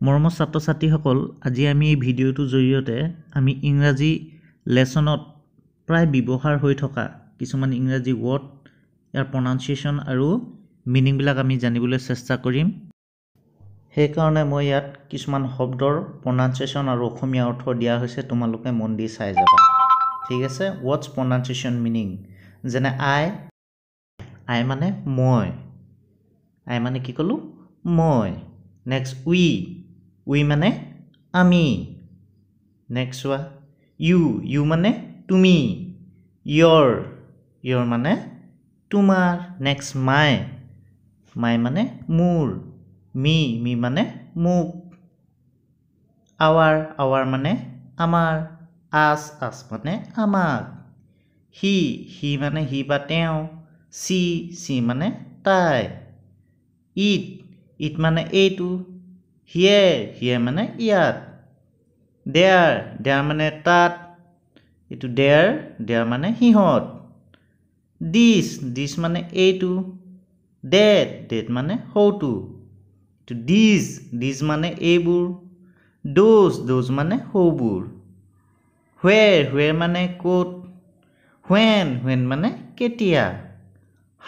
মৰমৰ ছাত্ৰ-ছাত্ৰীসকল আজি আমি এই ভিডিঅ'টোৰ জৰিয়তে আমি ইংৰাজী লেসনত প্ৰায় ব্যৱহাৰ হৈ থকা কিছুমান ইংৰাজী ৱৰ্ড ইয়াৰ প্ৰনাউন্সিয়েচন আৰু মিনিং বিলাক আমি জানিবলৈ চেষ্টা কৰিম। সেই কাৰণে মই ইয়াত কিছুমান শব্দৰ প্ৰনাউন্সিয়েচন আৰু অসমীয়া অৰ্থ দিয়া হৈছে, তোমালোকে মন দি চাই যাবা। ঠিক আছে, ৱৰ্ডছ প্ৰনাউন্সিয়েচন মিনিং যেনে আই মানে মই, আই মানে কি কলো মই। নেক্সট উই মানে আমি। নেক্সট চোৱা ইউ মানে তুমি, ইয়ৰ মানে তোমাৰ। নেক্সট মাই মানে মোৰ, মি মানে মোক। আৱাৰ মানে আমাৰ, আছ মানে আমাক। হি মানে হি বা তেওঁ, চি মানে তাই। ইট মানে এইটো, হিয়াৰ মানে ইয়াত। দেয়াৰ মানে তাত, এইটো দেয়াৰ মানে সিহঁত। দিছ মানে এইটো, ডেট মানে সৌটো। দিজ মানে এইবোৰ, দোজ মানে সৌবোৰ। হুৱেৰ মানে ক'ত, হুৱেন মানে কেতিয়া।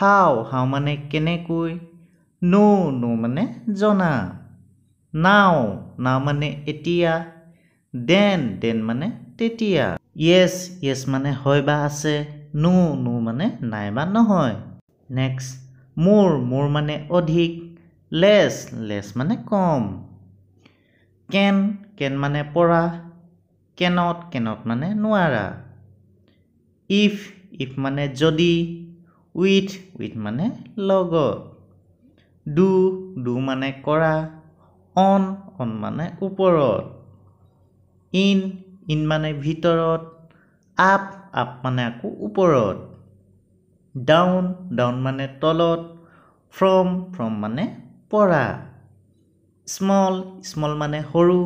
হাউ মানে কেনেকৈ, ন মানে জনা। নাও মানে এতিয়া, দেন মানে তেতিয়া। ইয়েছ মানে হয় বা আছে, নো মানে নাই বা নহয়। নেক্সট মোৰ মানে অধিক, লেছ মানে কম। কেন মানে পৰা, কেনট মানে নোৱাৰা। ইফ মানে যদি, উইথ মানে লগত। ডু মানে কৰা, অন মানে ওপৰত। ইন মানে ভিতৰত, আপ মানে আকৌ ওপৰত। ডাউন মানে তলত, ফ্ৰম মানে পৰা। স্মল মানে সৰু,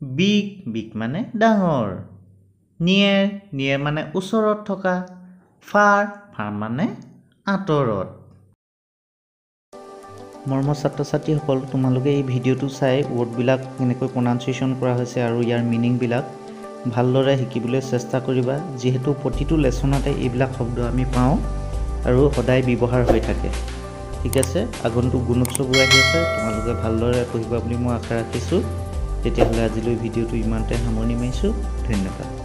বিগ মানে ডাঙৰ। নিয়েৰ মানে ওচৰত থকা, ফাৰ মানে আঁতৰত। মৰমৰ ছাত্ৰ-ছাত্ৰীসকল, তোমালোকে এই ভিডিঅ'টো চাই ৱৰ্ডবিলাক কেনেকৈ প্ৰনাউন্সিয়েচন কৰা হৈছে আৰু ইয়াৰ মিনিংবিলাক ভালদৰে শিকিবলৈ চেষ্টা কৰিবা, যিহেতু প্ৰতিটো লেসনতে এইবিলাক শব্দ আমি পাওঁ আৰু সদায় ব্যৱহাৰ হৈ থাকে। ঠিক আছে, আগন্তুক গুণোৎসৱো আহি আছে, তোমালোকে ভালদৰে পঢ়িবা বুলি মই আশা ৰাখিছোঁ। তেতিয়াহ'লে আজিলৈ ভিডিঅ'টো ইমানতে সামৰণি মাৰিছোঁ। ধন্যবাদ।